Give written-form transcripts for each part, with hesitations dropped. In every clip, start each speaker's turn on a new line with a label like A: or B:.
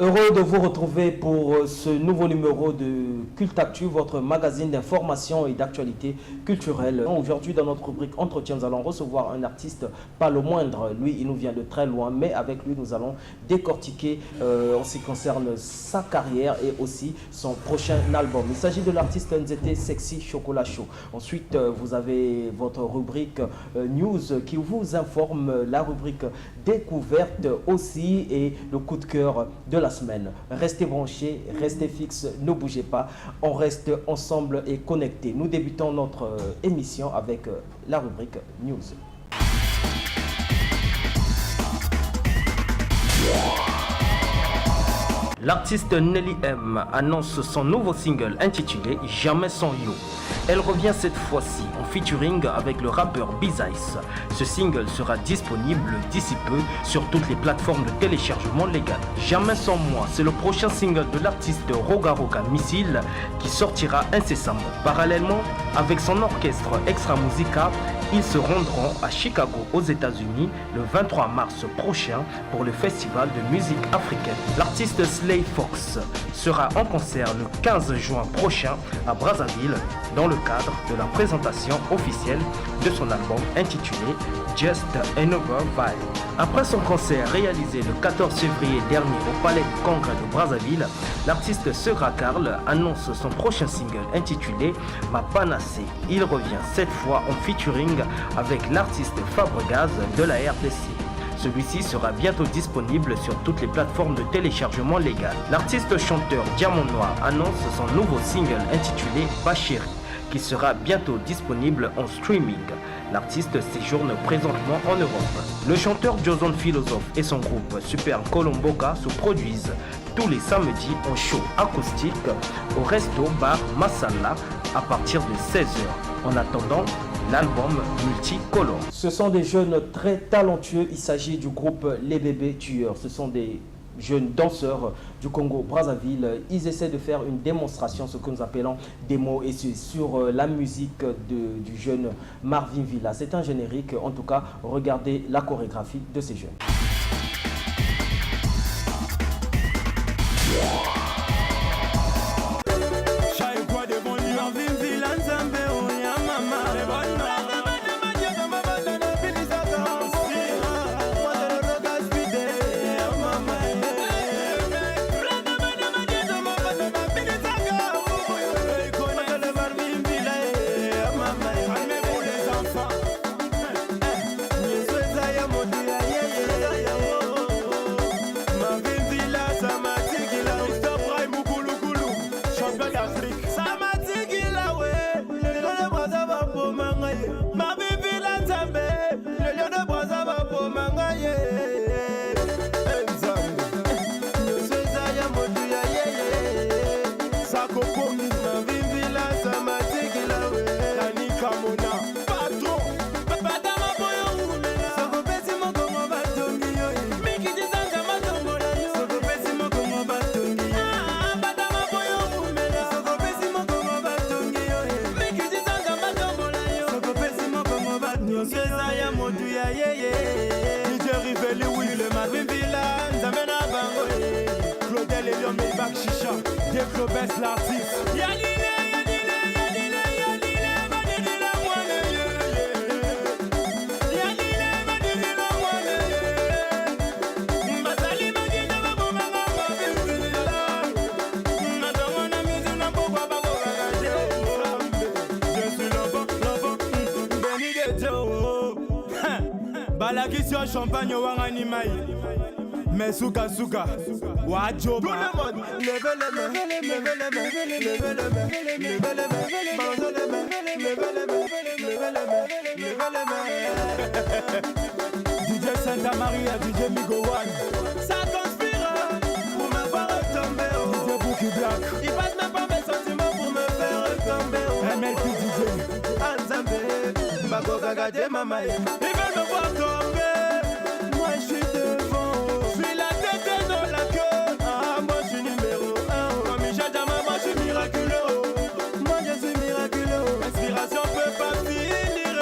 A: Heureux de vous retrouver pour ce nouveau numéro de Culte Actu, votre magazine d'information et d'actualité culturelle. Aujourd'hui, dans notre rubrique Entretien, nous allons recevoir un artiste pas le moindre. Lui, il nous vient de très loin, mais avec lui, nous allons décortiquer en ce qui concerne sa carrière et aussi son prochain album. Il s'agit de l'artiste NZT Sexy Chocolat Show. Ensuite, vous avez votre rubrique News qui vous informe, la rubrique Découverte aussi et le coup de cœur de la semaine. Restez branchés, restez fixes, ne bougez pas. On reste ensemble et connectés. Nous débutons notre émission avec la rubrique News. L'artiste Nelly M annonce son nouveau single intitulé Jamais sans You. Elle revient cette fois-ci en featuring avec le rappeur Bizice. Ce single sera disponible d'ici peu sur toutes les plateformes de téléchargement légal. Jamais sans moi, c'est le prochain single de l'artiste Roga Roga Missile qui sortira incessamment. Parallèlement, avec son orchestre Extra Musica, ils se rendront à Chicago aux États-Unis le 23 mars prochain pour le festival de musique africaine. L'artiste Slay Fox sera en concert le 15 juin prochain à Brazzaville dans le cadre de la présentation officielle de son album intitulé Just Another Vibe. Après son concert réalisé le 14 février dernier au Palais du Congrès de Brazzaville, l'artiste Segra Karl annonce son prochain single intitulé Ma Panacée. Il revient cette fois en featuring avec l'artiste Fabregas de la RDC. Celui-ci sera bientôt disponible sur toutes les plateformes de téléchargement légal. L'artiste chanteur Diamant Noir annonce son nouveau single intitulé Bachéri, qui sera bientôt disponible en streaming. L'artiste séjourne présentement en Europe. Le chanteur Joson Philosophe et son groupe Super Colomboka se produisent tous les samedis en show acoustique au resto bar Masala à partir de 16h. En attendant, l'album multicolore. Ce sont des jeunes très talentueux. Il s'agit du groupe Les Bébés Tueurs. Ce sont des jeunes danseurs du Congo Brazzaville. Ils essaient de faire une démonstration, ce que nous appelons démo, et c'est sur la musique du jeune Marvin Villa. C'est un générique. En tout cas, regardez la chorégraphie de ces jeunes.
B: Balakisio champagne wangani mai Mesuka suka Wajoba DJ Santa Maria, DJ Migo One. Ça conspire pour me faire tomber. DJ Bookie Black. Il passe même pas mes sentiments pour me faire tomber. MLP DJ Anzambe Bagoga gade mama. Ils veulent me voir tomber. Moi je suis devant. Je suis la tête dans la queue. Ah moi je suis numéro 1. Comme Michel Dama, moi je suis miraculeux. Moi je suis miraculeux. L'inspiration peut pas finir.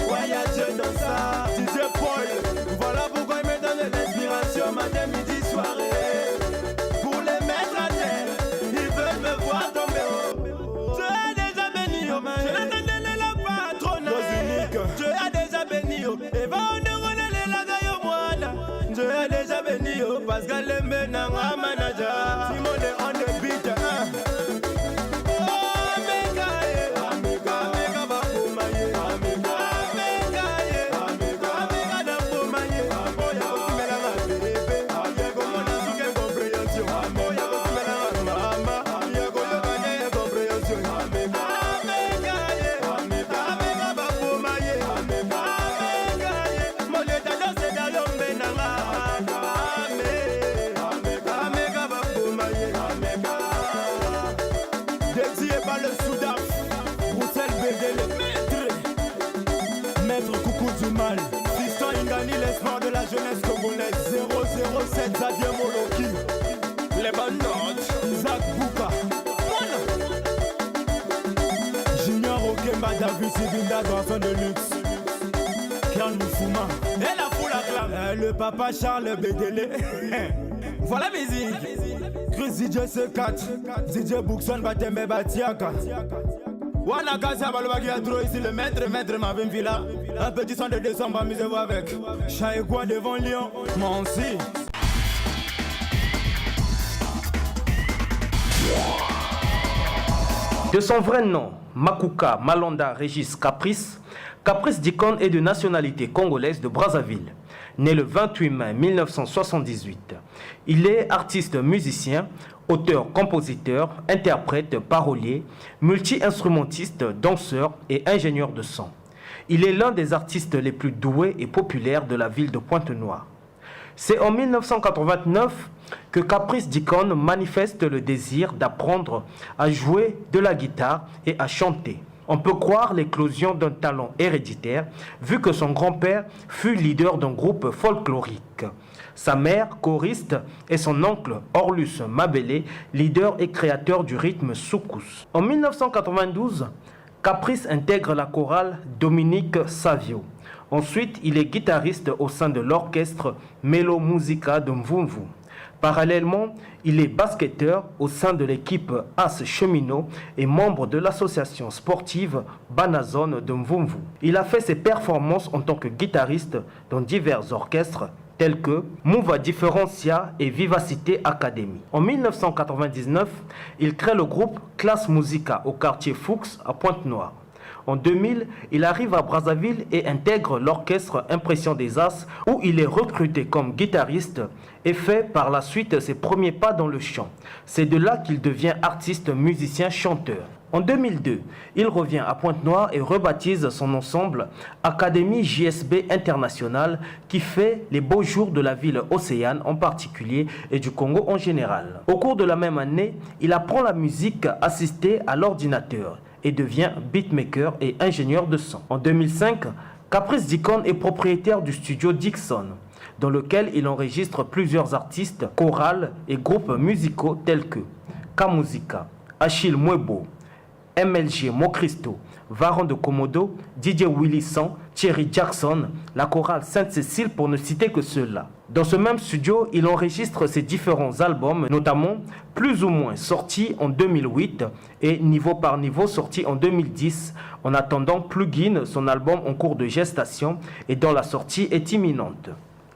B: Ouais y'a Dieu dans ça. DJ Paul. Voilà pourquoi il me donne l'inspiration matin, midi, soirée. 07 Xavier Moloki, les bonnes notes, Zach Bouka, Junior Okemba, David Sibinda, garçon de luxe, Kian Moufouma, et la foule acclame, le papa Charles Bédélé. Voilà musique. Chris DJ C4, DJ Bookson, Batembe Batiaka. Wanaka Sabalobagi a trop ici, le maître Mavim Villa. Un petit son de décembre, amusez-vous avec. Chaïkwa devant Lyon, Mansi.
A: De son vrai nom, Makuka Malonda Régis Caprice, Caprice Dikon est de nationalité congolaise de Brazzaville. Né le 28 mai 1978. Il est artiste musicien, auteur, compositeur, interprète, parolier, multi-instrumentiste, danseur et ingénieur de son. Il est l'un des artistes les plus doués et populaires de la ville de Pointe-Noire. C'est en 1989 que Caprice Dikon manifeste le désir d'apprendre à jouer de la guitare et à chanter. On peut croire l'éclosion d'un talent héréditaire, vu que son grand-père fut leader d'un groupe folklorique. Sa mère, choriste, et son oncle, Orlus Mabélé, leader et créateur du rythme soukous. En 1992, Caprice intègre la chorale Dominique Savio. Ensuite, il est guitariste au sein de l'orchestre Melo Musica de Mvumvu. Parallèlement, il est basketteur au sein de l'équipe As Cheminot et membre de l'association sportive Banazone de Mvumvu. Il a fait ses performances en tant que guitariste dans divers orchestres tels que Mouva Differencia et Vivacité Academy. En 1999, il crée le groupe Classe Musica au quartier Fuchs à Pointe-Noire. En 2000, il arrive à Brazzaville et intègre l'orchestre Impression des As où il est recruté comme guitariste et fait par la suite ses premiers pas dans le chant. C'est de là qu'il devient artiste, musicien, chanteur. En 2002, il revient à Pointe-Noire et rebaptise son ensemble Académie JSB International qui fait les beaux jours de la ville océane en particulier et du Congo en général. Au cours de la même année, il apprend la musique assistée à l'ordinateur et devient beatmaker et ingénieur de son. En 2005, Caprice Dikon est propriétaire du studio Dixon, dans lequel il enregistre plusieurs artistes, chorales et groupes musicaux tels que Kamuzika, Achille Mwebo, MLG Mocristo, Varon de Komodo, DJ Willy San, Thierry Jackson, la chorale Sainte-Cécile pour ne citer que ceux-là. Dans ce même studio, il enregistre ses différents albums, notamment Plus ou moins sorti en 2008 et Niveau par Niveau sorti en 2010, en attendant Plugin, son album en cours de gestation et dont la sortie est imminente.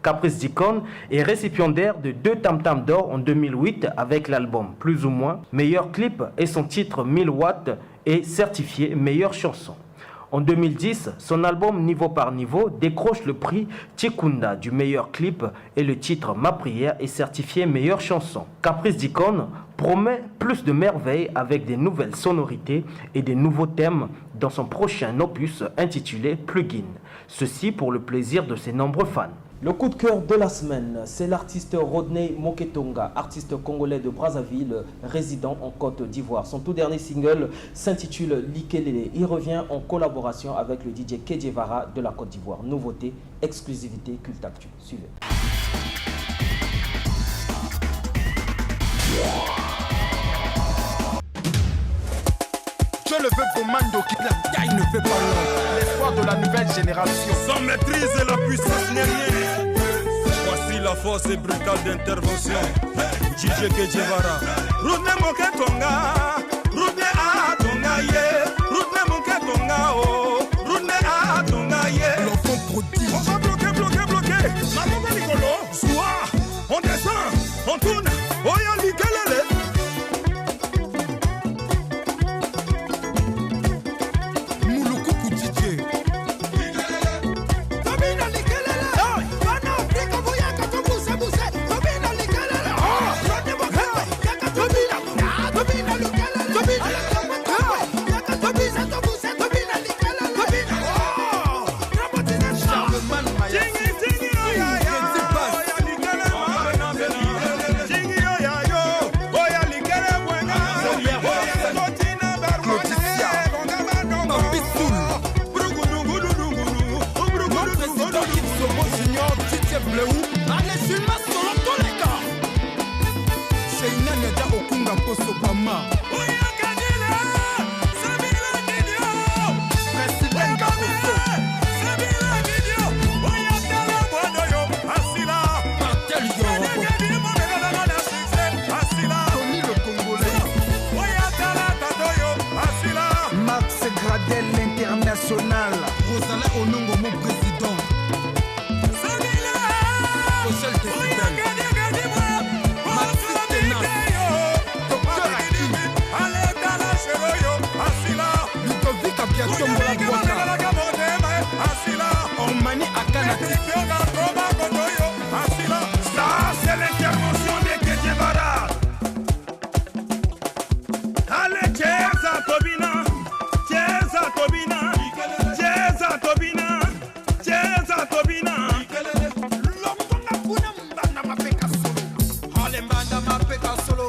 A: Caprice Dikon est récipiendaire de 2 Tam Tam d'or en 2008 avec l'album Plus ou moins, meilleur clip et son titre 1000 watts est certifié meilleure chanson. En 2010, son album Niveau par Niveau décroche le prix Tikunda du meilleur clip et le titre Ma prière est certifié meilleure chanson. Caprice Dikon promet plus de merveilles avec des nouvelles sonorités et des nouveaux thèmes dans son prochain opus intitulé Plugin. Ceci pour le plaisir de ses nombreux fans. Le coup de cœur de la semaine, c'est l'artiste Rodney Moketonga, artiste congolais de Brazzaville, résident en Côte d'Ivoire. Son tout dernier single s'intitule Likelele. Il revient en collaboration avec le DJ Kedjevara de la Côte d'Ivoire. Nouveauté, exclusivité, culte actu. Suivez.
C: Je le veux pour Mando qui la taille ne fait pas l'homme. L'espoir de la nouvelle génération.
B: Sans maîtrise et la puissance n'est rien. Voici la force et brutale d'intervention. DJ Kedjevara. Rodney Moketonga. Rodney Atonga ye. Rodney Moketonga oh. Rodney Atonga ye.
C: L'enfant prodige.
B: On va bloquer. Maman Nicolo. Soir. On descend. On tourne. Oya Likelele.
C: Look at L'international Rosala Onongo, mon président. Social Décidel Maxi Tenas Docteur Hakim Ludovic Abiatom Ormani Akanati.
B: Ça c'est l'intervention de Kedjebara. Allez, Jeza Tobina, Jeza Tobina, Jeza Tobina, Jeza Tobina.
C: Lombonga kuna mbanda mapeka solo. Hale mbanda mapeka solo.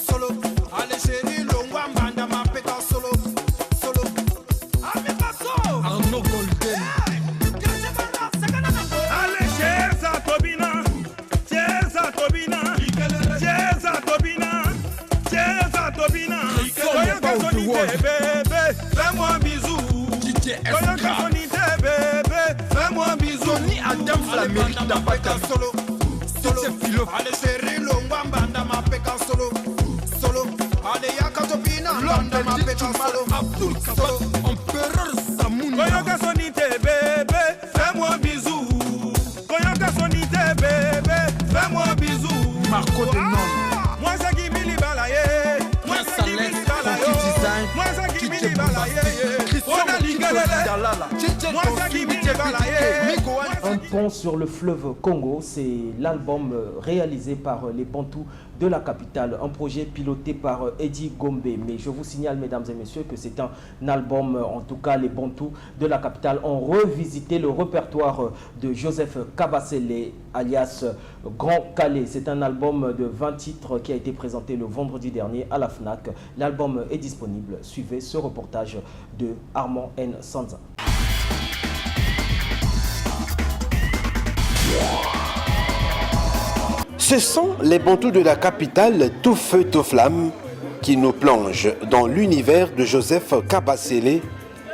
C: Solo. Hale chéri longwa mbanda mapeka solo. Solo. Ameka solo. Arnaud Golden.
B: Allez, Jeza Tobina, Jeza Tobina, Jeza Tobina, Jeza Tobina. Koyoka sonite bébé, fais-moi un bisou. Koyoka sonite bébé, fais-moi un bisou.
C: Tony Adam Flamérique d'Apaka solo. Solo. Allez chéri longwa mbanda mapeka solo. Solo. Allez yaka topina mbanda mapeka solo. Abdul Solo. Empereur Samoun.
B: Koyoka sonite bébé, fais-moi un bisou. Koyoka sonite bébé, fais-moi un bisou.
C: Marco de Nom.
B: Moi ça qui m'y balaye. Moi ça qui m'y balaye. Moi ça qui m'y balaye. On a l'ingalele. Moi ça qui m'y balaye.
A: Un pont sur le fleuve Congo, c'est l'album réalisé par les Bantous de la capitale, un projet piloté par Eddie Gombe. Mais je vous signale, mesdames et messieurs, que c'est un album, en tout cas les Bantous de la capitale ont revisité le répertoire de Joseph Kabasele, alias Grand Calais. C'est un album de 20 titres qui a été présenté le vendredi dernier à la FNAC. L'album est disponible. Suivez ce reportage de Armand N. Sanza.
D: Ce sont les Bantous de la capitale, tout feu, tout flamme, qui nous plongent dans l'univers de Joseph Kabasele,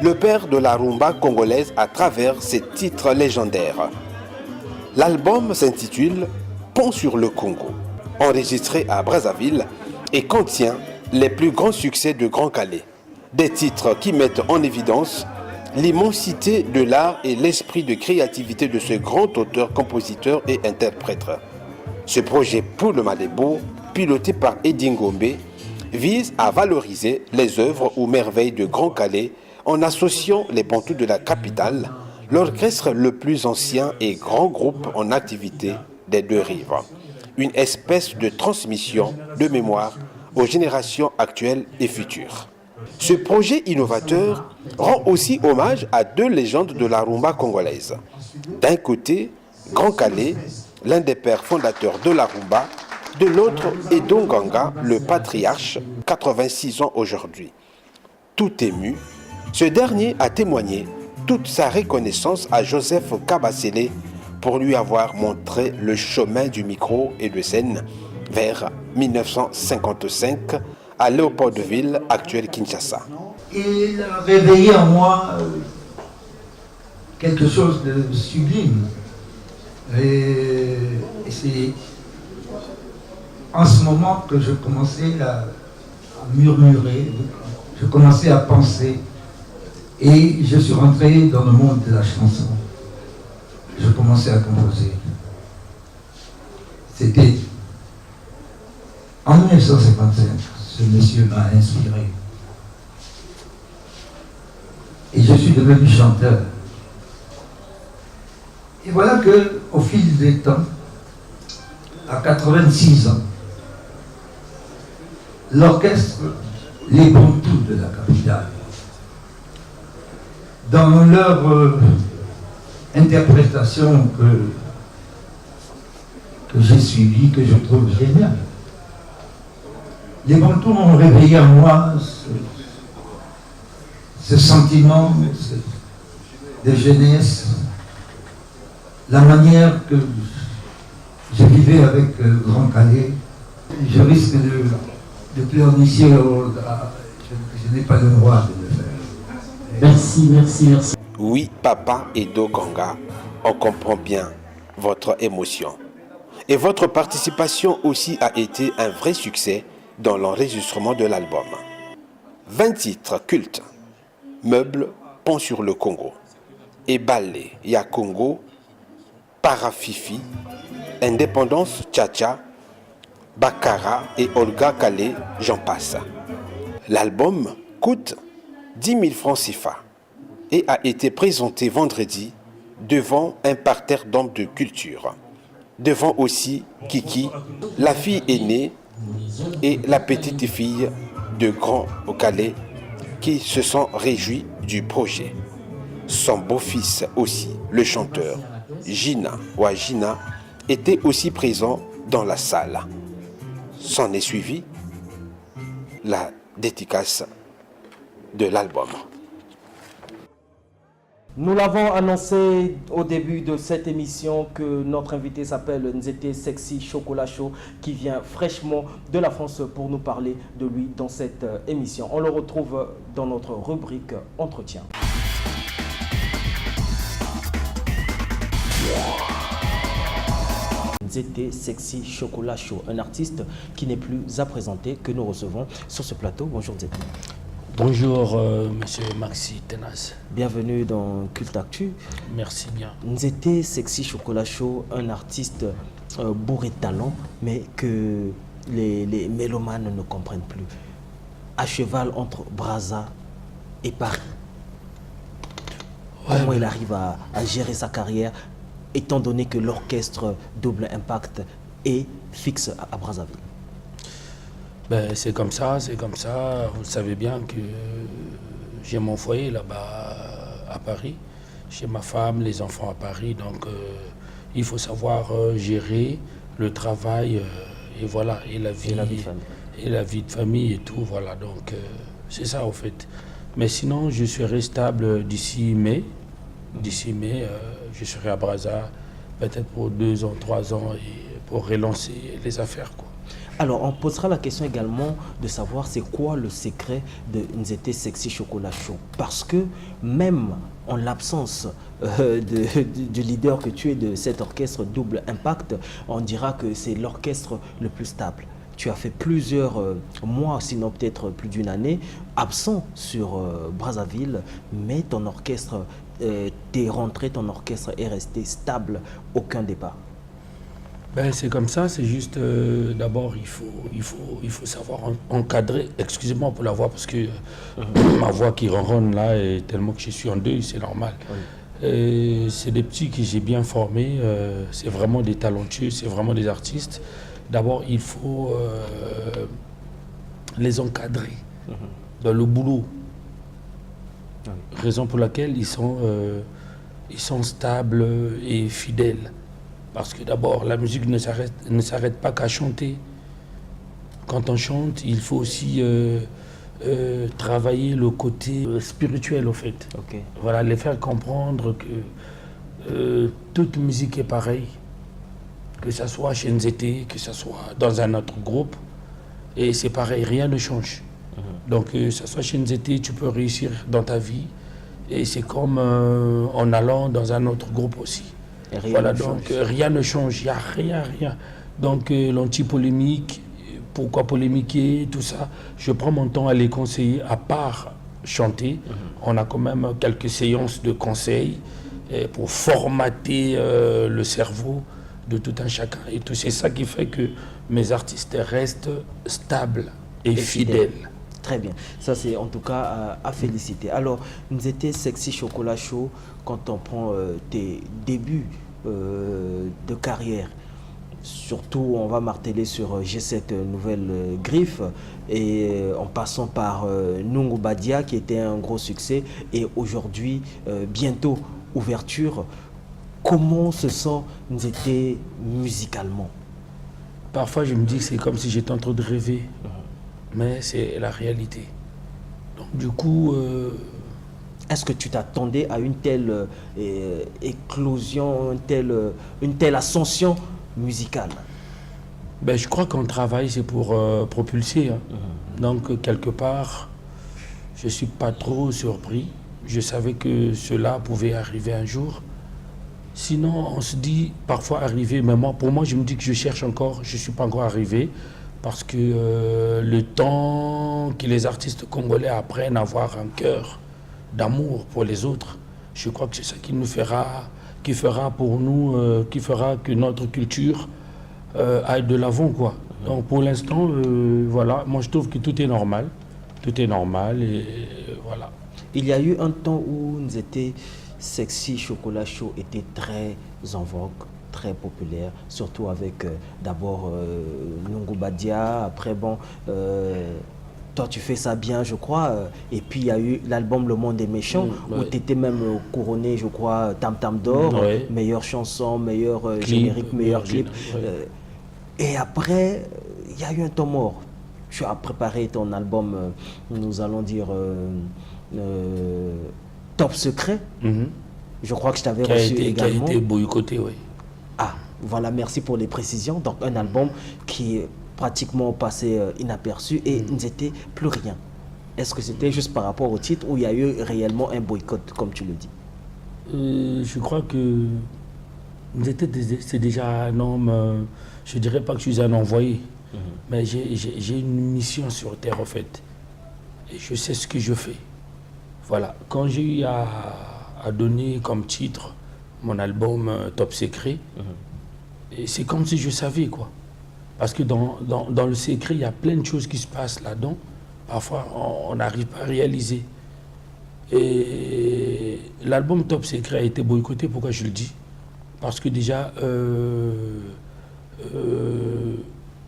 D: le père de la rumba congolaise à travers ses titres légendaires. L'album s'intitule Pont sur le Congo, enregistré à Brazzaville et contient les plus grands succès de Grand Calais. Des titres qui mettent en évidence l'immensité de l'art et l'esprit de créativité de ce grand auteur, compositeur et interprète. Ce projet pour le Malébo, piloté par Eddie Gombe, vise à valoriser les œuvres ou merveilles de Grand Calais en associant les Bantous de la capitale, l'orchestre le plus ancien et grand groupe en activité des deux rives. Une espèce de transmission de mémoire aux générations actuelles et futures. Ce projet innovateur rend aussi hommage à deux légendes de la rumba congolaise. D'un côté, Grand Calais, l'un des pères fondateurs de la rumba, de l'autre Edo Nganga, le patriarche, 86 ans aujourd'hui. Tout ému, ce dernier a témoigné toute sa reconnaissance à Joseph Kabasele pour lui avoir montré le chemin du micro et de scène vers 1955 à Léopoldville, actuelle Kinshasa.
E: Il a réveillé en moi quelque chose de sublime. Et c'est en ce moment que je commençais à murmurer, je commençais à penser, et je suis rentré dans le monde de la chanson. Je commençais à composer. C'était en 1955, ce monsieur m'a inspiré. Et je suis devenu chanteur. Et voilà que, au fil des temps, à 86 ans, l'orchestre Les Bantous de la capitale, dans leur interprétation que j'ai suivie, que je trouve géniale, les Bantous ont réveillé en moi ce sentiment de jeunesse, la manière que je vivais avec Grand Calais. je risque de pleurnicher, je n'ai pas le droit de le faire.
F: Merci.
D: Oui, Papa Edo Ganga, on comprend bien votre émotion. Et votre participation aussi a été un vrai succès dans l'enregistrement de l'album. 20 titres cultes. Meubles, Pont sur le Congo. Ebalé, Ya Congo. Parafifi. Indépendance, Tcha-Tcha. Bakara et Olga Kale, j'en passe. L'album coûte 10 000 francs CFA et a été présenté vendredi devant un parterre d'hommes de culture. Devant aussi Kiki, la fille aînée et la petite fille de Grand Okale qui se sont réjouis du projet. Son beau-fils aussi, le chanteur Gina Wajina, était aussi présent dans la salle. S'en est suivi la dédicace de l'album.
A: Nous l'avons annoncé au début de cette émission que notre invité s'appelle Nzete Sexy Chocolat Show qui vient fraîchement de la France pour nous parler de lui dans cette émission. On le retrouve dans notre rubrique Entretien. Nzete Sexy Chocolat Show, un artiste qui n'est plus à présenter que nous recevons sur ce plateau. Bonjour Nzete.
F: Bonjour, monsieur Maxi Tenas.
A: Bienvenue dans Culte Actu.
F: Merci bien.
A: Nzete Sexy Chocolat Show, un artiste bourré de talent, mais que les mélomanes ne comprennent plus. À cheval entre Brazza et Paris.
F: Ouais,
A: Comment il arrive à gérer sa carrière, étant donné que l'orchestre Double Impact est fixe à Brazzaville?
F: Ben, c'est comme ça. Vous savez bien que j'ai mon foyer là-bas à Paris. J'ai ma femme, les enfants à Paris. Donc, il faut savoir gérer le travail et voilà, et la vie de famille et tout. Voilà, donc c'est ça au fait. Mais sinon, je serai stable d'ici mai. D'ici mai, je serai à Brazza peut-être pour 2 ans, 3 ans et pour relancer les affaires, quoi.
A: Alors, on posera la question également de savoir c'est quoi le secret de Nzete Sexy Chocolat Show. Parce que même en l'absence du leader que tu es de cet orchestre Double Impact, on dira que c'est l'orchestre le plus stable. Tu as fait plusieurs mois, sinon peut-être plus d'une année, absent sur Brazzaville, mais ton orchestre, t'es rentré, ton orchestre est resté stable, aucun départ.
F: Ben, c'est comme ça, c'est juste d'abord il faut savoir encadrer. Excusez-moi pour la voix parce que ma voix qui ronronne là est tellement que je suis en deuil, c'est normal. Oui. C'est des petits que j'ai bien formés, c'est vraiment des talentueux, c'est vraiment des artistes. D'abord il faut les encadrer dans le boulot. Raison pour laquelle ils sont stables et fidèles. Parce que d'abord, la musique ne s'arrête pas qu'à chanter. Quand on chante, il faut aussi travailler le côté spirituel, au fait.
A: Okay.
F: Voilà, les faire comprendre que toute musique est pareille. Que ce soit chez Nzete, que ce soit dans un autre groupe. Et c'est pareil, rien ne change. Donc, que ce soit chez Nzete, tu peux réussir dans ta vie. Et c'est comme en allant dans un autre groupe aussi. Voilà, donc rien ne change, il n'y a rien. Donc l'anti-polémique, pourquoi polémiquer, tout ça, je prends mon temps à les conseiller, à part chanter. On a quand même quelques séances de conseils pour formater le cerveau de tout un chacun. Et tout, c'est ça qui fait que mes artistes restent stables et fidèles.
A: Très bien, ça c'est en tout cas à féliciter. Alors, Nzete Sexy Chocolat Show, quand on prend tes débuts de carrière, surtout on va marteler sur G7 Nouvelle Griffe, et en passant par Nungu Badia qui était un gros succès, et aujourd'hui bientôt ouverture. Comment se sent Nzete musicalement?
F: Parfois je me dis que c'est comme si j'étais en train de rêver. Mais c'est la réalité. Donc du coup...
A: Est-ce que tu t'attendais à une telle éclosion, une telle ascension musicale?
F: Ben, je crois qu'on travaille, c'est pour propulser. Hein. Donc, quelque part, je ne suis pas trop surpris. Je savais que cela pouvait arriver un jour. Sinon, on se dit parfois arriver, mais moi, pour moi, je me dis que je cherche encore, je ne suis pas encore arrivé, parce que le temps que les artistes congolais apprennent à avoir un cœur d'amour pour les autres, je crois que c'est ça qui nous fera, qui fera pour nous, qui fera que notre culture aille de l'avant, quoi. Donc pour l'instant, voilà, moi je trouve que tout est normal et voilà.
A: Il y a eu un temps où nous étions Sexy Chocolat Chaud était très en vogue, très populaire, surtout avec d'abord Nungu Badia, après bon, toi tu fais ça bien je crois, et puis il y a eu l'album Le Monde est méchant, où tu étais même couronné je crois Tam Tam d'or, meilleure chanson, meilleur générique, meilleur clip. Et après, il y a eu un temps mort. Tu as préparé ton album, nous allons dire... Top Secret, je crois que je t'avais reçu également.
F: Qui a été boycotté, oui.
A: Ah, voilà, merci pour les précisions. Donc un album qui est pratiquement passé inaperçu et n'était plus rien. Est-ce que c'était juste par rapport au titre ou il y a eu réellement un boycott, comme tu le dis?
F: Je crois que c'est déjà un homme, je dirais pas que je suis un envoyé, mais j'ai une mission sur Terre, en fait. Et je sais ce que je fais. Voilà, quand j'ai eu à donner comme titre mon album Top Secret, et c'est comme si je savais, quoi. Parce que dans le secret, il y a plein de choses qui se passent là-dedans. Parfois, on n'arrive pas à réaliser. Et l'album Top Secret a été boycotté, pourquoi je le dis? Parce que déjà,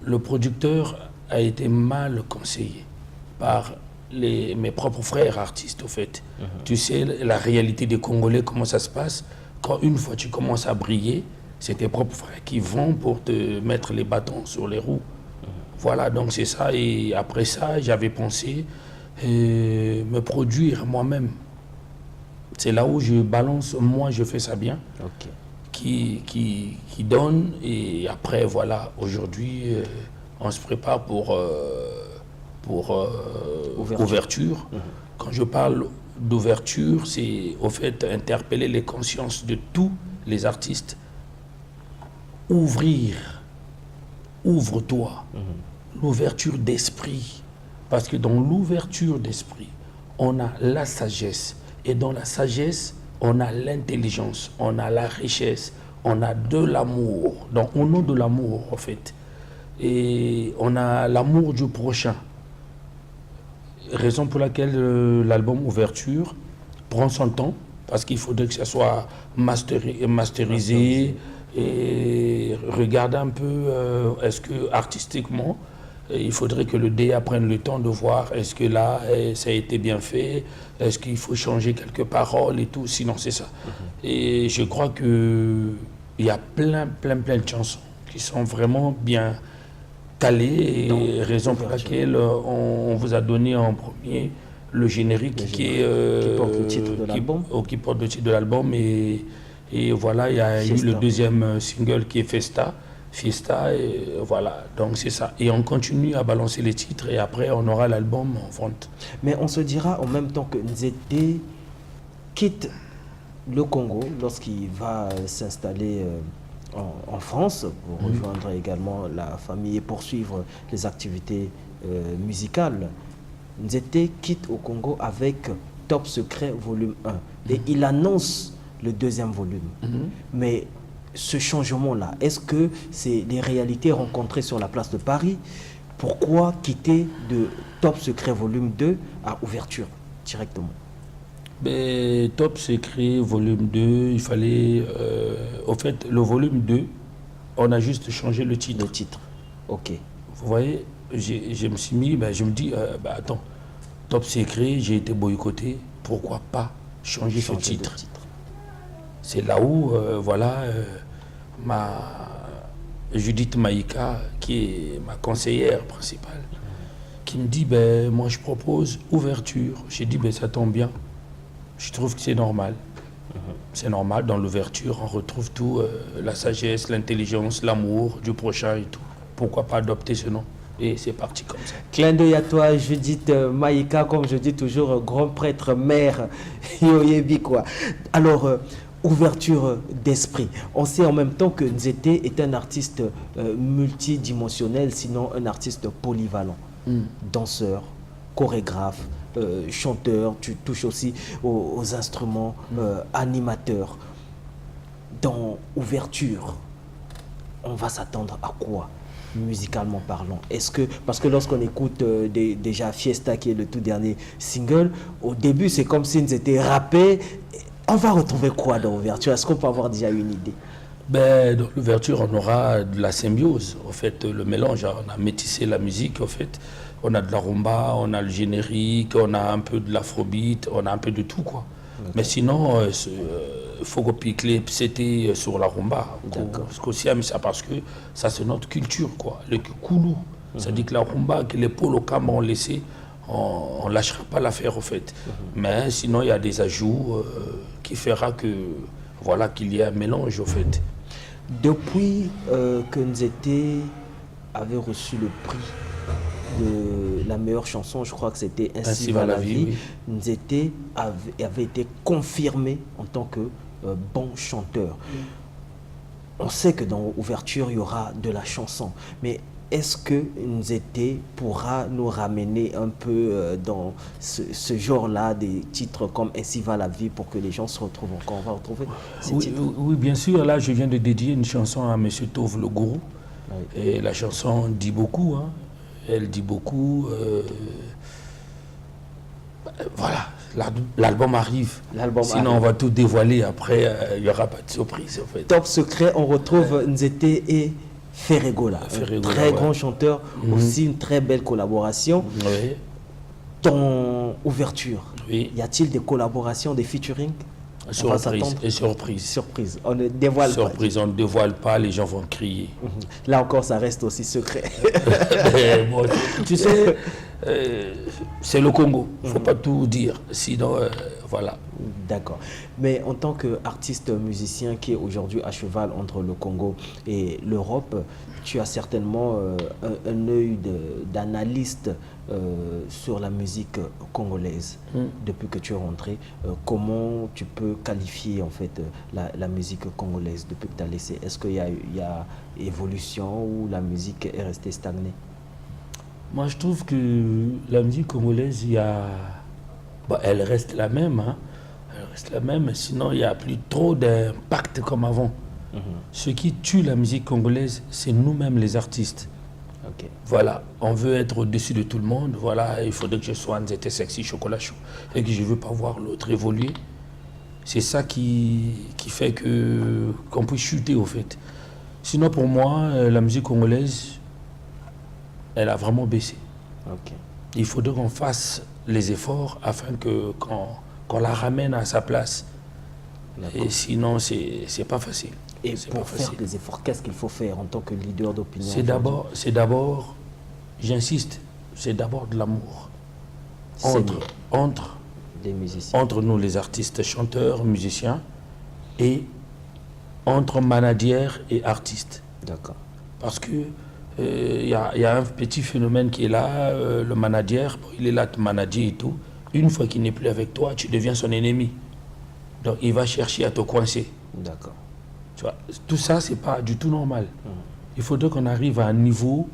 F: le producteur a été mal conseillé par mes propres frères artistes, au fait. Tu sais, la réalité des Congolais, comment ça se passe. Quand une fois tu commences à briller, c'est tes propres frères qui vont pour te mettre les bâtons sur les roues. Voilà, donc c'est ça. Et après ça, j'avais pensé me produire moi-même. C'est là où je balance, moi je fais ça bien, qui donne. Et après, voilà, aujourd'hui, on se prépare pour ouverture. Quand je parle d'ouverture, c'est au fait interpeller les consciences de tous les artistes. Ouvre-toi. L'ouverture d'esprit. Parce que dans l'ouverture d'esprit, on a la sagesse. Et dans la sagesse, on a l'intelligence, on a la richesse, on a de l'amour. Donc au nom de l'amour, en fait. Et on a l'amour du prochain. Raison pour laquelle l'album Ouverture prend son temps, parce qu'il faudrait que ça soit masterisé et regarder un peu, est-ce que artistiquement, il faudrait que le DA prenne le temps de voir, est-ce que là, ça a été bien fait, est-ce qu'il faut changer quelques paroles et tout, sinon c'est ça. Et je crois qu'il y a plein de chansons qui sont vraiment bien calé, et raison pour laquelle on vous a donné en premier le générique qui porte le titre de l'album. Qui porte le titre de l'album, et voilà, il y a eu le deuxième single qui est Fiesta, et voilà, donc c'est ça. Et on continue à balancer les titres et après on aura l'album en vente.
A: Mais on se dira en même temps que Nzete quitte le Congo lorsqu'il va s'installer en France pour rejoindre également la famille et poursuivre les activités musicales. Nzete quitte au Congo avec Top Secret volume 1 et il annonce le deuxième volume. Mais ce changement-là, est-ce que c'est les réalités rencontrées sur la place de Paris? Pourquoi quitter de Top Secret volume 2 à Ouverture directement?
F: Ben, Top Secret volume 2, il fallait... au fait, le volume 2, on a juste changé le titre.
A: Le titre, ok.
F: Vous voyez, je me suis mis, je me dis, attends, Top Secret, j'ai été boycotté, pourquoi pas changer ce titre? C'est là où, voilà, Judith Maïka, qui est ma conseillère principale, qui me dit, moi je propose Ouverture. J'ai dit, ça tombe bien. Je trouve que c'est normal. C'est normal, dans l'ouverture, on retrouve tout, la sagesse, l'intelligence, l'amour du prochain et tout. pourquoi pas adopter ce nom. Et c'est parti comme ça.
A: Clin d'œil à toi, Judith Maïka, comme je dis toujours, grand prêtre, mère, Yoyebi quoi. Alors, ouverture d'esprit. On sait en même temps que Nzete est un artiste multidimensionnel, sinon un artiste polyvalent. Danseur, chorégraphe, chanteur, tu touches aussi aux instruments, animateur. Dans ouverture, on va s'attendre à quoi? Musicalement parlant, est-ce que, parce que lorsqu'on écoute déjà Fiesta qui est le tout dernier single, au début c'est comme si nous étions rappés, on va retrouver quoi dans l'ouverture? Est-ce qu'on peut avoir déjà une idée?
F: Ben, dans l'ouverture, on aura de la symbiose, en fait, le mélange, on a métissé la musique, en fait, on a de la rumba, on a le générique, on a un peu de l'afrobeat, on a un peu de tout, quoi. Okay. Mais sinon, il faut copier c'était sur la rumba. Parce que ça, c'est notre culture, quoi. Le koulou, ça dit que la rumba, que les polokam ont laissé, on ne lâchera pas l'affaire, en fait. Mais sinon, il y a des ajouts qui fera que, voilà, qu'il y ait un mélange, en fait.
A: Depuis que Nzete avait reçu le prix de la meilleure chanson, je crois que c'était Ainsi va la vie, oui. Nzete avait été confirmé en tant que bon chanteur. On sait que dans l'ouverture, il y aura de la chanson, mais est-ce que Nzete pourra nous ramener un peu dans ce genre-là, des titres comme Ainsi va la vie, pour que les gens se retrouvent encore? On va retrouver ces titres.
F: Oui, bien sûr. Là, je viens de dédier une chanson à M. Tove le Gourou. Oui. Et la chanson dit beaucoup, hein. Elle dit beaucoup. Voilà, l'album arrive. Sinon, on va tout dévoiler. Après, il n'y aura pas de surprise, en fait.
A: Top secret, on retrouve Nzete et Ferregola, très grand chanteur, aussi une très belle collaboration.
F: Oui.
A: Ton ouverture, y a-t-il des collaborations, des featuring?
F: Surprise.
A: On ne dévoile pas.
F: On ne dévoile pas, les gens vont crier.
A: Là encore, ça reste aussi secret.
F: Bon, tu sais, c'est le Congo. Il ne faut pas tout dire. Sinon, voilà.
A: D'accord. Mais en tant qu'artiste musicien qui est aujourd'hui à cheval entre le Congo et l'Europe, tu as certainement un œil d'analyste sur la musique congolaise. Depuis que tu es rentré, comment tu peux qualifier en fait la musique congolaise depuis que tu as laissé? Est-ce qu'il y a évolution ou la musique est restée stagnée?
F: Moi, je trouve que la musique congolaise, elle reste la même. Hein. Elle reste la même, sinon il n'y a plus trop d'impact comme avant. Ce qui tue la musique congolaise, c'est nous-mêmes les artistes.
A: Okay.
F: Voilà, on veut être au-dessus de tout le monde. Voilà, il faudrait que je sois Nzete Sexy Chocolat Chaud et que je ne veux pas voir l'autre évoluer. C'est ça qui fait qu'on peut chuter, au fait. Sinon, pour moi, la musique congolaise, elle a vraiment baissé.
A: Okay.
F: Il faudrait qu'on fasse les efforts afin qu'on la ramène à sa place. Et sinon, c'est pas facile.
A: Et pour faire des efforts, qu'est-ce qu'il faut faire en tant que leader d'opinion?
F: C'est d'abord, j'insiste, c'est d'abord de l'amour. Entre nous, les artistes, chanteurs, musiciens, et entre managers et artistes.
A: D'accord.
F: Parce que y a un petit phénomène qui est là, le manager, il est là te manager et tout. Une fois qu'il n'est plus avec toi, tu deviens son ennemi. Donc il va chercher à te coincer.
A: D'accord.
F: Tu vois, tout ça, c'est pas du tout normal. Il faudrait qu'on arrive à un niveau,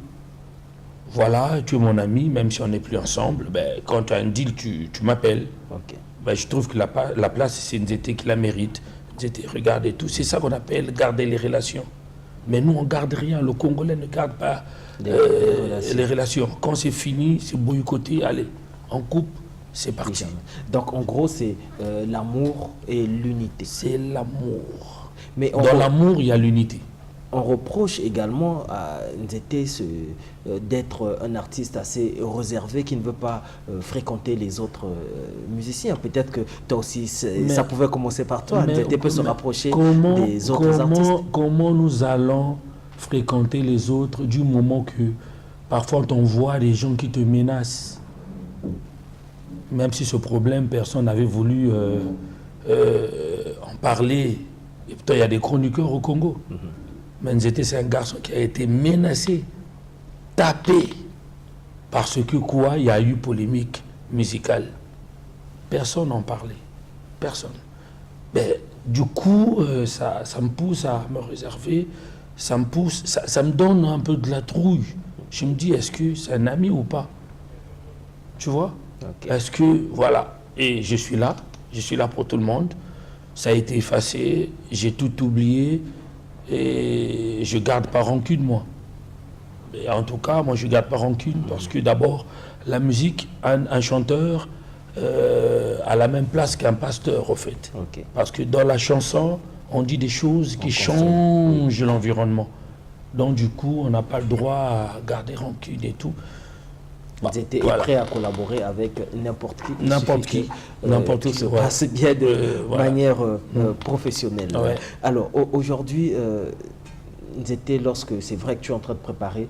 F: voilà, tu es mon ami, même si on n'est plus ensemble, ben, quand tu as un deal, tu m'appelles.
A: Okay.
F: Ben, je trouve que la place, c'est Nzete qui la mérite. Nzete, regardez tout. C'est ça qu'on appelle garder les relations. Mais nous, on ne garde rien. Le Congolais ne garde pas les relations. Quand c'est fini, c'est boycotté, allez, on coupe, c'est parti.
A: Donc, en gros, c'est l'amour et l'unité.
F: C'est l'amour.
A: Mais
F: dans l'amour, il y a l'unité.
A: On reproche également à Nzete d'être un artiste assez réservé qui ne veut pas fréquenter les autres musiciens. Peut-être que toi aussi, ça pouvait commencer par toi. Nzete peut se rapprocher des autres artistes.
F: Comment nous allons fréquenter les autres du moment que parfois on voit des gens qui te menacent? Même si ce problème, personne n'avait voulu en parler. Et pourtant, il y a des chroniqueurs au Congo. Mais Nzete, c'est un garçon qui a été menacé tapé parce que quoi, il y a eu polémique musicale. Personne n'en parlait. Personne. Ben, du coup, ça me pousse à me réserver, ça me donne un peu de la trouille. Je me dis, est-ce que c'est un ami ou pas? Tu vois? Okay. Est-ce que, voilà, et je suis là pour tout le monde. Ça a été effacé, j'ai tout oublié et je garde pas rancune, moi. Et en tout cas, moi, je garde pas rancune parce que d'abord, la musique, un chanteur a la même place qu'un pasteur, au fait. Okay. Parce que dans la chanson, on dit des choses qui changent l'environnement. Donc, du coup, on n'a pas le droit à garder rancune et tout.
G: Vous étiez prêt à collaborer avec n'importe qui.
F: N'importe qui. N'importe qui.
G: Se passe bien de manière professionnelle. Ouais. Alors, aujourd'hui, lorsque c'est vrai que tu es en train de préparer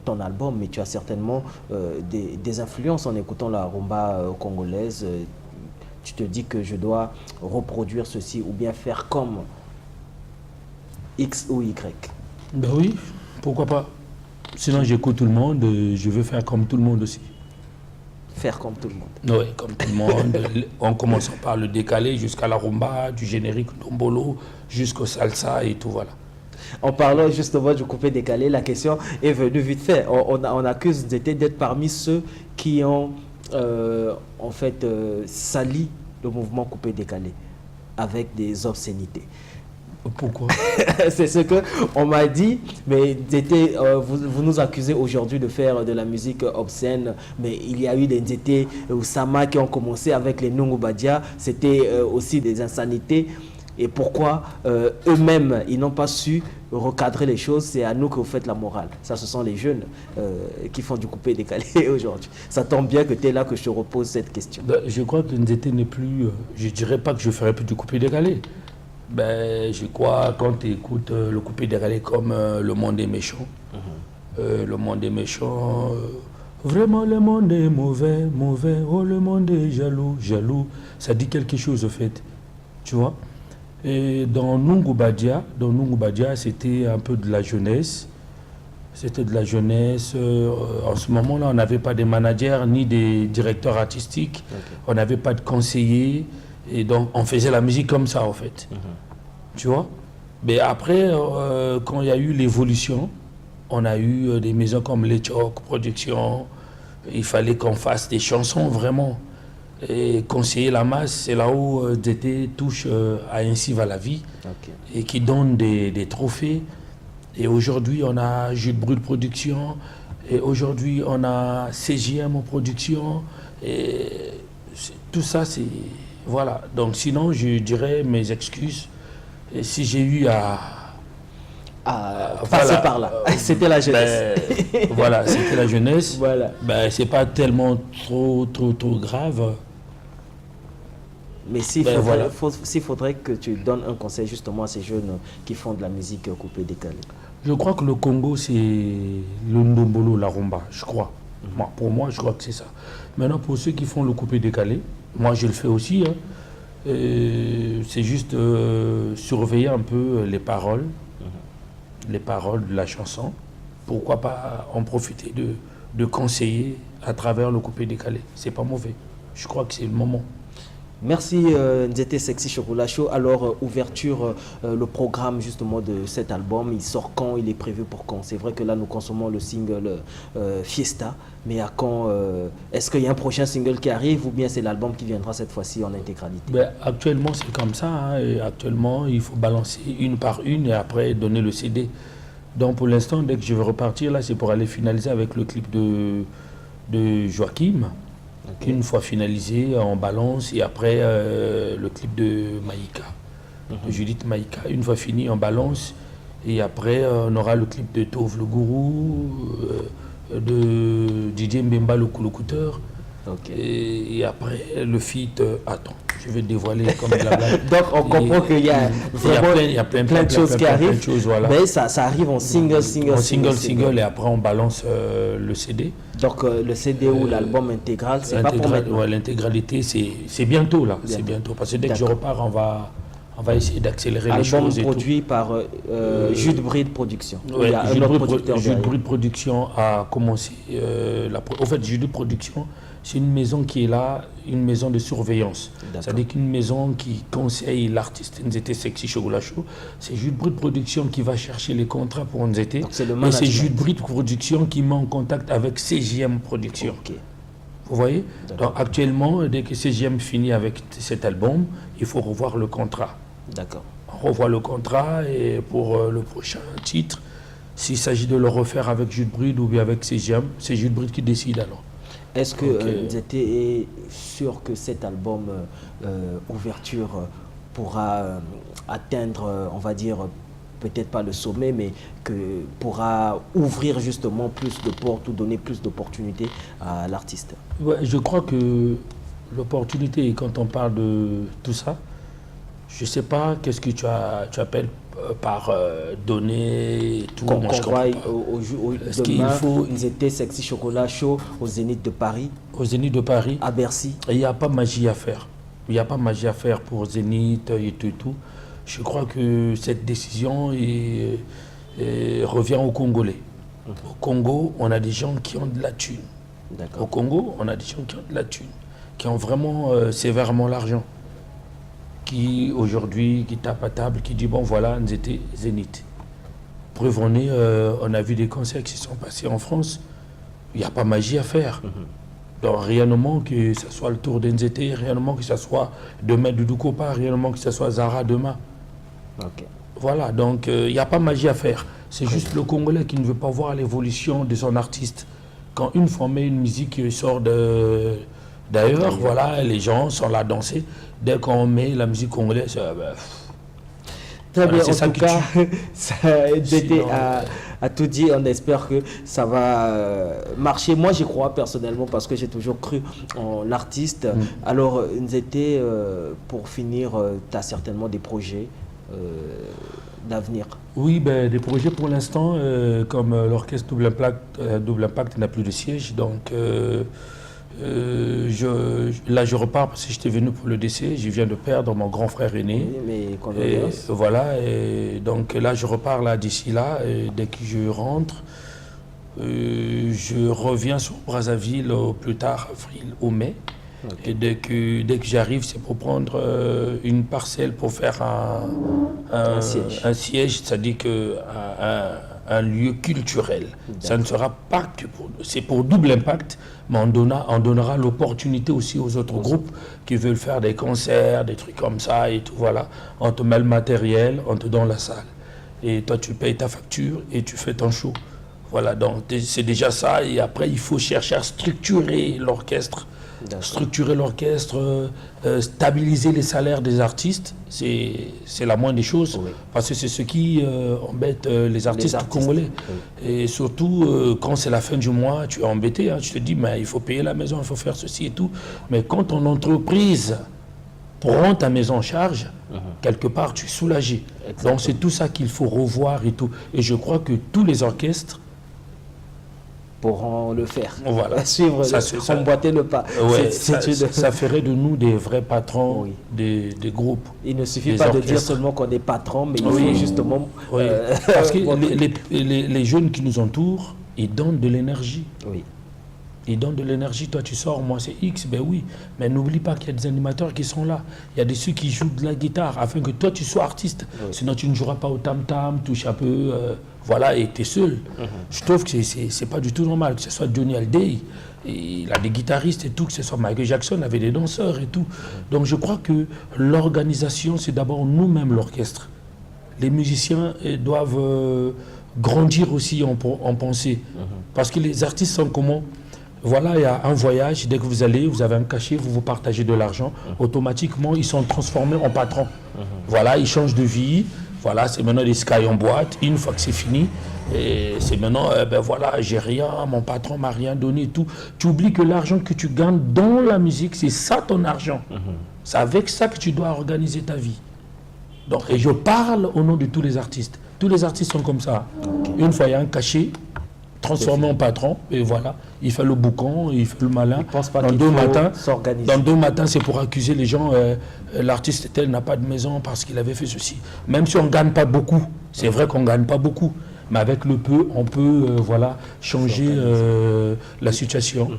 G: ton album, mais tu as certainement des influences en écoutant la rumba congolaise. Tu te dis que je dois reproduire ceci ou bien faire comme X ou Y.
F: Ben oui, pourquoi pas. Sinon, j'écoute tout le monde, je veux faire comme tout le monde aussi.
G: Faire comme tout le monde.
F: Oui, comme tout le monde. En commençant par le décalé jusqu'à la rumba, du générique dombolo, jusqu'au salsa et tout, voilà.
G: En parlant justement du coupé décalé, la question est venue vite fait. On accuse d'être parmi ceux qui ont en fait sali le mouvement coupé décalé avec des obscénités.
F: Pourquoi?
G: C'est ce qu'on m'a dit, mais vous nous accusez aujourd'hui de faire de la musique obscène, mais il y a eu des Nzete ou Sama qui ont commencé avec les Nungu Badia, c'était aussi des insanités. Et pourquoi eux-mêmes, ils n'ont pas su recadrer les choses? C'est à nous que vous faites la morale. Ça, ce sont les jeunes qui font du coupé décalé aujourd'hui. Ça tombe bien que tu es là que je te repose cette question.
F: Je crois que Nzete n'est plus... je ne dirais pas que je ferai plus du coupé décalé. Ben, je crois quand tu écoutes le coupé décalé comme Le Monde est méchant, Le Monde est méchant, vraiment le monde est mauvais, mauvais, oh le monde est jaloux, jaloux, ça dit quelque chose au fait, tu vois. Et dans Nungu Badia, c'était un peu de la jeunesse, en ce moment-là, on n'avait pas des managers ni des directeurs artistiques, on n'avait pas de conseillers. Et donc, on faisait la musique comme ça, en fait. Tu vois? Mais après, quand il y a eu l'évolution, on a eu des maisons comme Les Chocs, Production. Il fallait qu'on fasse des chansons, vraiment. Et conseiller la masse, c'est là où DT touche à Ainsi va la vie. Et qui donne des trophées. Et aujourd'hui, on a Jules Brûle Production. Et aujourd'hui, on a CJM en production. Et tout ça, c'est... Voilà, donc sinon je dirais mes excuses. Et si j'ai eu à
G: passer par là, c'était la jeunesse.
F: Ben, voilà, c'était la jeunesse.
G: Voilà.
F: Ben, c'est pas tellement trop grave.
G: Mais s'il faudrait que tu donnes un conseil justement à ces jeunes qui font de la musique coupée décalée.
F: Je crois que le Congo, c'est le ndombolo, la rumba, je crois. Pour moi, je crois que c'est ça. Maintenant, pour ceux qui font le coupé décalé, moi je le fais aussi, hein. C'est juste surveiller un peu les paroles de la chanson. Pourquoi pas en profiter de conseiller à travers le coupé décalé. C'est pas mauvais. Je crois que c'est le moment.
G: Merci Nzete Sexy Chocolat Show. Alors, ouverture, le programme justement de cet album, il sort quand? Il est prévu pour quand? C'est vrai que là, nous consommons le single Fiesta, mais à quand est-ce qu'il y a un prochain single qui arrive ou bien c'est l'album qui viendra cette fois-ci en intégralité?
F: Ben, actuellement, c'est comme ça. Hein, et actuellement, il faut balancer une par une et après donner le CD. Donc, pour l'instant, dès que je vais repartir, là, c'est pour aller finaliser avec le clip de Joachim. Une fois finalisé, on balance et après le clip de Maïka, de Judith Maïka. Une fois fini, on balance et après on aura le clip de Tove le Gourou, de DJ Mbemba le Couloucouteur. Et après le feat, attends, je vais dévoiler comme la blague.
G: Donc on comprend qu'il y a vraiment plein de choses qui arrivent, voilà. Mais ça arrive en single
F: et après on balance le CD.
G: Donc le CD ou l'album intégral, c'est pas pour maintenant.
F: Ouais, l'intégralité c'est bientôt là, c'est bientôt parce que dès que je repars On va essayer d'accélérer les
G: Album
F: choses.
G: produit par Jude Bride Production.
F: Ouais,
G: Il y a un autre producteur
F: Jude
G: derrière.
F: Bride Production a commencé. En fait, Jude Production, c'est une maison qui est là, une maison de surveillance. C'est-à-dire qu'une maison qui conseille l'artiste Nzete Sexy Chocolat Show. C'est Jude Bride Production qui va chercher les contrats pour Nzete.
G: Donc, c'est le
F: Et
G: management.
F: c'est Jude Bride Production qui met en contact avec CJM Production.
G: Ok.
F: Vous voyez?
G: D'accord.
F: Donc actuellement, dès que CJM finit avec cet album, il faut revoir le contrat.
G: D'accord.
F: On revoit le contrat et pour le prochain titre, s'il s'agit de le refaire avec Jude Bride ou bien avec CJM, c'est Jude Bride qui décide alors.
G: Est-ce que
F: Ok.
G: Nzete est sûr que cet album Ouverture pourra atteindre, on va dire, peut-être pas le sommet, mais que pourra ouvrir justement plus de portes ou donner plus d'opportunités à l'artiste?
F: Ouais, je crois que l'opportunité, quand on parle de tout ça, je ne sais pas qu'est-ce que tu appelles par donner tout.
G: Qu'on
F: Moi, je
G: voit
F: comprends pas. Est-ce qu'il
G: demain,
F: faut-
G: Nzete Sexy Chocolat Show au Zénith de Paris,
F: Au Zénith de Paris,
G: à Bercy.
F: il n'y a pas magie à faire. Il n'y a pas magie à faire pour Zénith et tout et tout. Je crois que cette décision revient aux Congolais. Au Congo, on a des gens qui ont de la thune. Au
G: D'accord.
F: Congo, on a des gens qui ont de la thune, qui ont vraiment sévèrement l'argent. Qui aujourd'hui, qui tape à table, qui dit bon voilà, nous étions Zénith. Preuve on est, on a vu des concerts qui se sont passés en France. Il n'y a pas magie à faire. Donc réellement que ce soit le tour d'Nzete, réellement que ce soit demain Doudou Kopa, réellement que ce soit Zara demain.
G: Ok.
F: Voilà, donc il n'y a pas magie à faire. C'est juste le Congolais qui ne veut pas voir l'évolution de son artiste. Quand une fois on met une musique qui sort d'ailleurs, voilà, les gens sont là à danser. Dès qu'on met la musique congolaise,
G: Très
F: Voilà,
G: bien,
F: c'est
G: en
F: ça
G: tout
F: qui
G: cas, Nzete
F: Sinon,
G: a tout dit. On espère que ça va marcher. Moi, j'y crois personnellement parce que j'ai toujours cru en l'artiste. Alors, Nzete, pour finir, tu as certainement des projets d'avenir.
F: oui, ben, des projets pour l'instant, comme l'orchestre Double Impact n'a plus de siège, donc là je repars parce que j'étais venu pour le décès, je viens de perdre mon grand frère aîné.
G: Oui, mais
F: Et
G: condoléances.
F: voilà, et donc là je repars là d'ici là, et dès que je rentre, je reviens sur Brazzaville au plus tard avril ou mai.
G: Ok.
F: Et dès que j'arrive, c'est pour prendre une parcelle pour faire
G: Un siège.
F: un siège, c'est-à-dire un lieu culturel. Ça ne sera pas que pour... C'est pour Double Impact, mais on donnera l'opportunité aussi aux autres groupes qui veulent faire des concerts, des trucs comme ça et tout, voilà. On te met le matériel, on te donne la salle. Et toi, tu payes ta facture et tu fais ton show. Voilà, donc c'est déjà ça. Et après, il faut chercher à structurer l'orchestre.
G: D'accord.
F: Structurer l'orchestre, stabiliser les salaires des artistes, c'est la moindre des choses,
G: Oui.
F: parce que c'est ce qui embête les artistes congolais. Et surtout, quand c'est la fin du mois, tu es embêté, hein, tu te dis, mais il faut payer la maison, il faut faire ceci et tout. Mais quand ton entreprise prend ta maison en charge, quelque part, tu es soulagé.
G: Exactement.
F: Donc c'est tout ça qu'il faut revoir et tout. Et je crois que tous les orchestres
G: pourront le faire.
F: Voilà.
G: Suivre, emboîter le pas.
F: Ouais,
G: C'est une-
F: ça ferait de nous des vrais patrons
G: Oui.
F: des groupes.
G: Il ne suffit
F: des
G: pas de dire
F: orchestres.
G: seulement qu'on est patron, mais il
F: Oui.
G: faut justement...
F: Oui. Parce que
G: montrer-
F: les jeunes qui nous entourent, ils donnent de l'énergie.
G: Oui.
F: Ils donnent de l'énergie. Toi, tu sors, moi, c'est X. Ben oui. Mais n'oublie pas qu'il y a des animateurs qui sont là. Il y a des ceux qui jouent de la guitare afin que toi, tu sois artiste.
G: Oui.
F: Sinon, tu ne joueras pas au tam-tam, touche un peu. Voilà, et tu es seul. Je trouve que c'est pas du tout normal. Que ce soit Johnny Hallyday, et il a des guitaristes et tout, que ce soit Michael Jackson, avait des danseurs et tout. Donc, je crois que l'organisation, c'est d'abord nous-mêmes, l'orchestre. Les musiciens doivent grandir aussi en pensée. Parce que les artistes sont comment? Voilà, il y a un voyage, dès que vous allez, vous avez un cachet, vous partagez de l'argent, automatiquement, ils sont transformés en patrons. Voilà, ils changent de vie, voilà, c'est maintenant des Sky en boîte, une fois que c'est fini, et c'est maintenant, ben voilà, j'ai rien, mon patron m'a rien donné et tout. Tu oublies que l'argent que tu gagnes dans la musique, c'est ça ton argent. C'est avec ça que tu dois organiser ta vie. Donc, et je parle au nom de tous les artistes. Tous les artistes sont comme ça. Une fois, il y a un cachet, transformé en patron, et voilà, il fait le boucan, il fait le malin.
G: Il pense pas
F: dans
G: qu'il
F: deux
G: faut
F: matins,
G: s'organiser.
F: Dans 2 matins, c'est pour accuser les gens, l'artiste tel n'a pas de maison parce qu'il avait fait ceci. Même si on ne gagne pas beaucoup, c'est vrai qu'on ne gagne pas beaucoup, mais avec le peu, on peut voilà, changer la situation.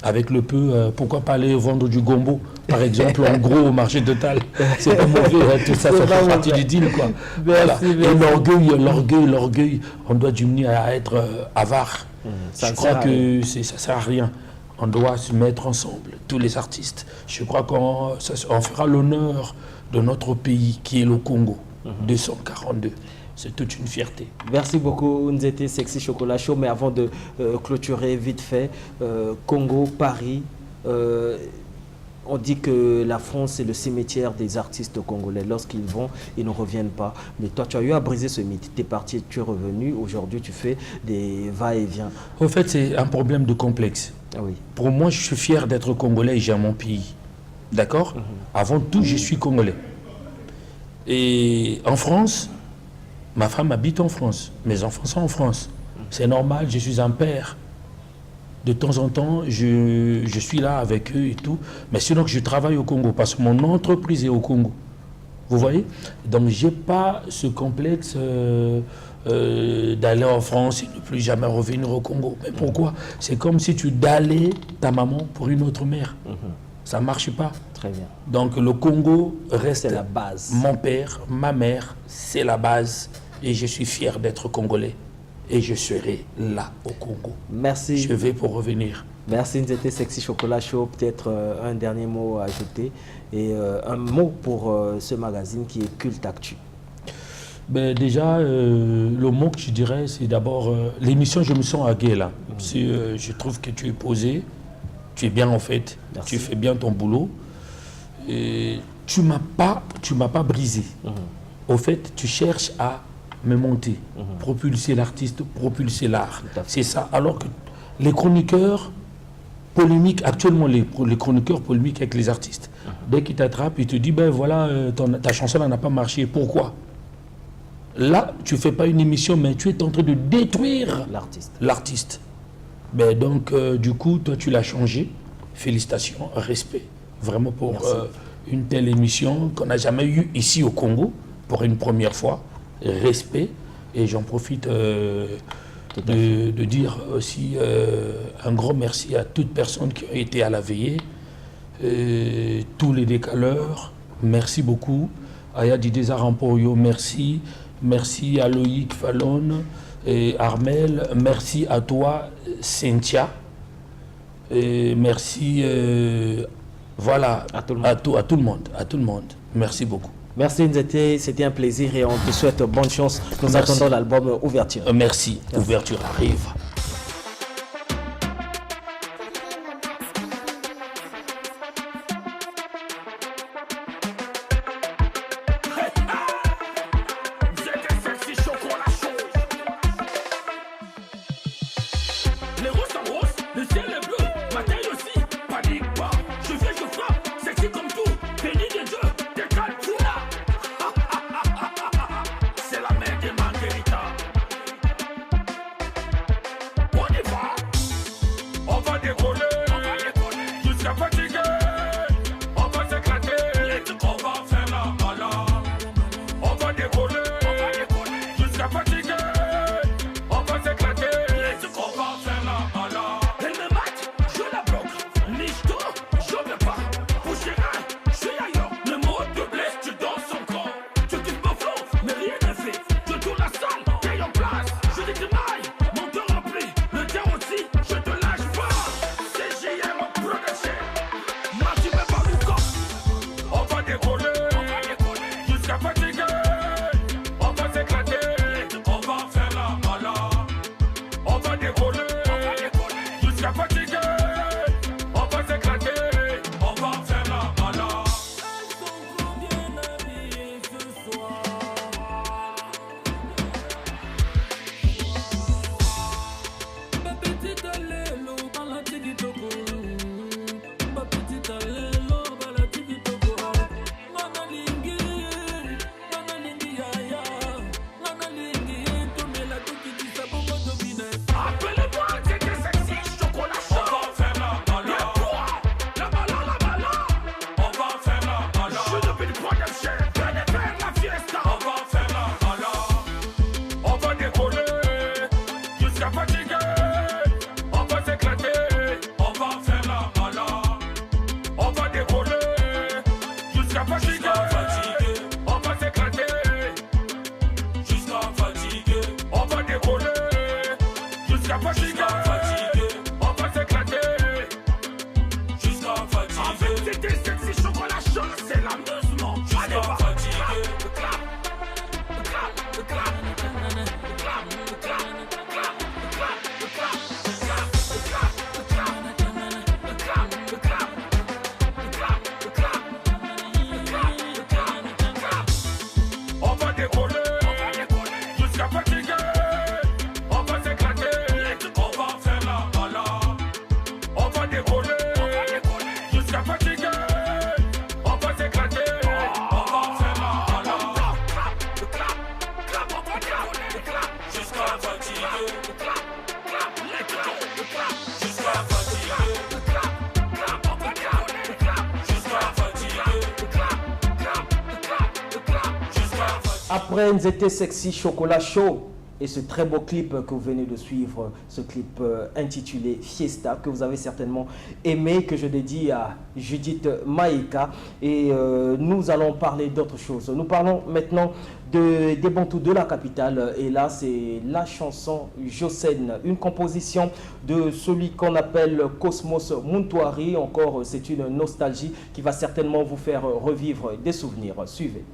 F: Avec le peu, pourquoi pas aller vendre du gombo, par exemple, en gros au marché total. C'est pas mauvais, tout ça, ça fait partie du deal, quoi. Voilà. Et l'orgueil, on doit diminuer à être avare. Je crois que ça ne sert à rien. On doit se mettre ensemble, tous les artistes. Je crois qu'on fera l'honneur de notre pays, qui est le Congo, 242. C'est toute une fierté.
G: Merci beaucoup, Nzete Sexy Chocolat Show. Mais avant de clôturer vite fait, Congo, Paris, on dit que la France c'est le cimetière des artistes congolais. Lorsqu'ils vont, ils ne reviennent pas. Mais toi, tu as eu à briser ce mythe. Tu es parti, tu es revenu. Aujourd'hui, tu fais des va-et-vient.
F: En fait, c'est un problème de complexe.
G: Ah oui.
F: Pour moi, je suis fier d'être congolais et j'aime mon pays. D'accord? Avant tout, je suis congolais. Et en France, ma femme habite en France. Mes enfants sont en France. C'est normal, je suis un père. De temps en temps, je suis là avec eux et tout. Mais sinon, je travaille au Congo parce que mon entreprise est au Congo. Vous voyez? Donc, je n'ai pas ce complexe d'aller en France et ne plus jamais revenir au Congo. Mais pourquoi? C'est comme si tu dallais ta maman pour une autre mère. Ça ne marche pas.
G: Très bien.
F: Donc, le Congo reste
G: la base.
F: Mon père, ma mère, c'est la base. Et je suis fier d'être congolais. Et je serai là au Congo.
G: Merci.
F: Je vais pour revenir.
G: Merci Nzete Sexy Chocolat Show. Peut-être un dernier mot à ajouter et un mot pour ce magazine qui est Culte Actu.
F: Ben déjà, le mot que je dirais, c'est d'abord l'émission Je me sens à Gué là. Je trouve que tu es posé, tu es bien en fait,
G: Merci.
F: tu fais bien ton boulot. Et tu m'as pas brisé. Au fait, tu cherches à me monter, propulser l'artiste, propulser l'art. C'est ça. Alors que les chroniqueurs polémiques, actuellement les chroniqueurs polémiques avec les artistes, dès qu'ils t'attrapent, ils te disent, ben voilà, ta chanson n'a pas marché. Pourquoi? Là, tu ne fais pas une émission, mais tu es en train de détruire l'artiste. Ben donc, du coup, toi, tu l'as changé. Félicitations, respect. Vraiment pour une telle émission qu'on n'a jamais eue ici au Congo, pour une première fois. Respect. Et j'en profite de dire aussi un grand merci à toutes personnes qui ont été à la veillée, tous les décaleurs, merci beaucoup. Aya Dideza Rampoyo, merci. Merci à Loïc Fallon et Armel. Merci à toi, Cynthia. Et merci voilà, à tout le monde. Merci beaucoup.
G: Merci Nzete, c'était un plaisir et on te souhaite bonne chance. Nous attendons l'album Ouverture.
F: Merci. Ouverture arrive.
B: jusqu'à fatiguer. On va s'éclater jusqu'à fatiguer. En fait, c'était sexy chocolat chaud, c'est l'amusement. Allez, va. On va décoller jusqu'à fatiguer. On va s'éclater, on va faire la balade. On va décoller jusqu'à fatiguer. On va s'éclater, on va faire la balade. Jusqu'à fatiguer. Jusqu'à fatiguer.
G: Après NZT Sexy Chocolat Show et ce très beau clip que vous venez de suivre, ce clip intitulé Fiesta, que vous avez certainement aimé, que je dédie à Judith Maïka. Et nous allons parler d'autre chose. Nous parlons maintenant des Bantous de la capitale. Et là, c'est la chanson Josène, une composition de celui qu'on appelle Cosmos Muntwari. Encore, c'est une nostalgie qui va certainement vous faire revivre des souvenirs. Suivez.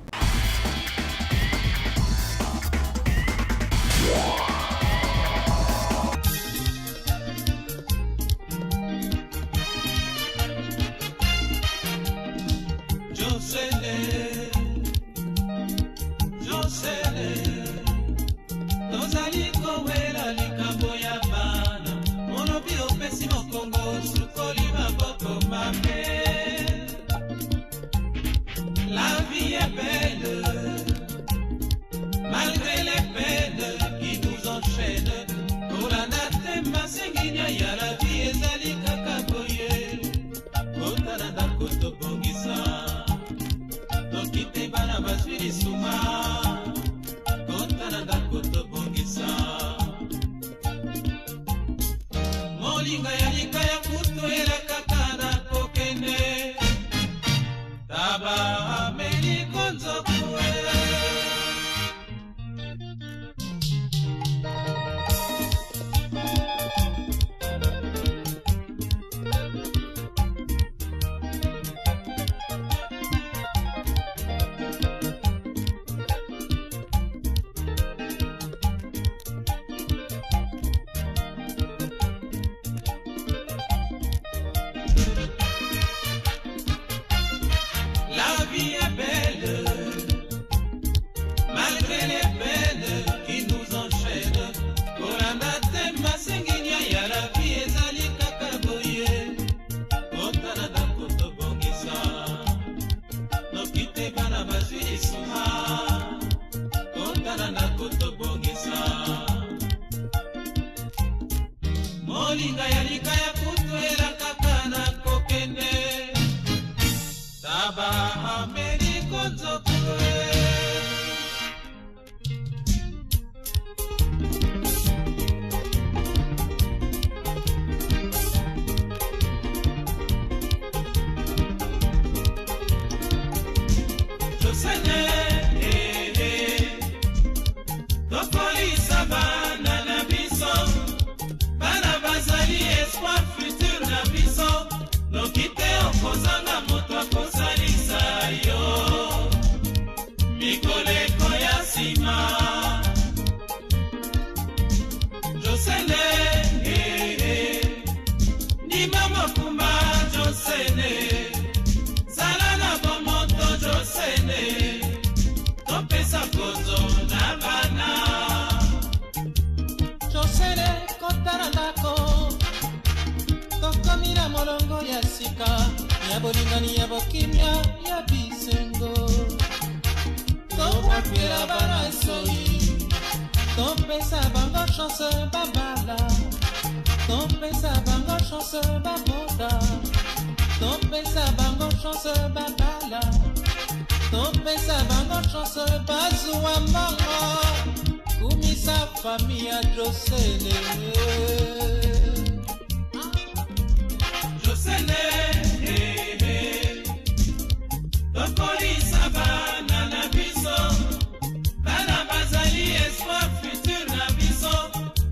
B: Bana bazali espoir futur na biso,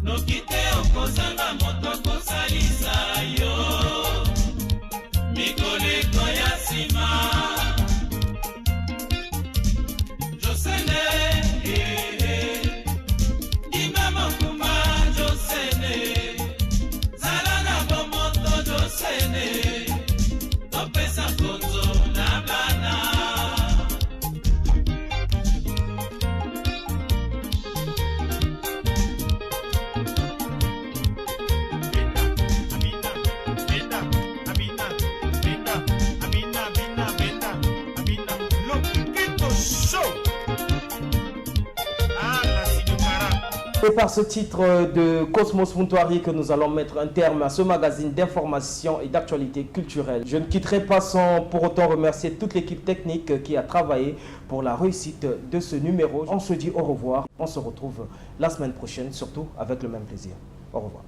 B: no kite opoza
A: C'est par ce titre de Cosmos Muntwari que nous allons mettre un terme à ce magazine d'information et d'actualité culturelle. Je ne quitterai pas sans pour autant remercier toute l'équipe technique qui a travaillé pour la réussite de ce numéro. On se dit au revoir. On se retrouve la semaine prochaine, surtout avec le même plaisir. Au revoir.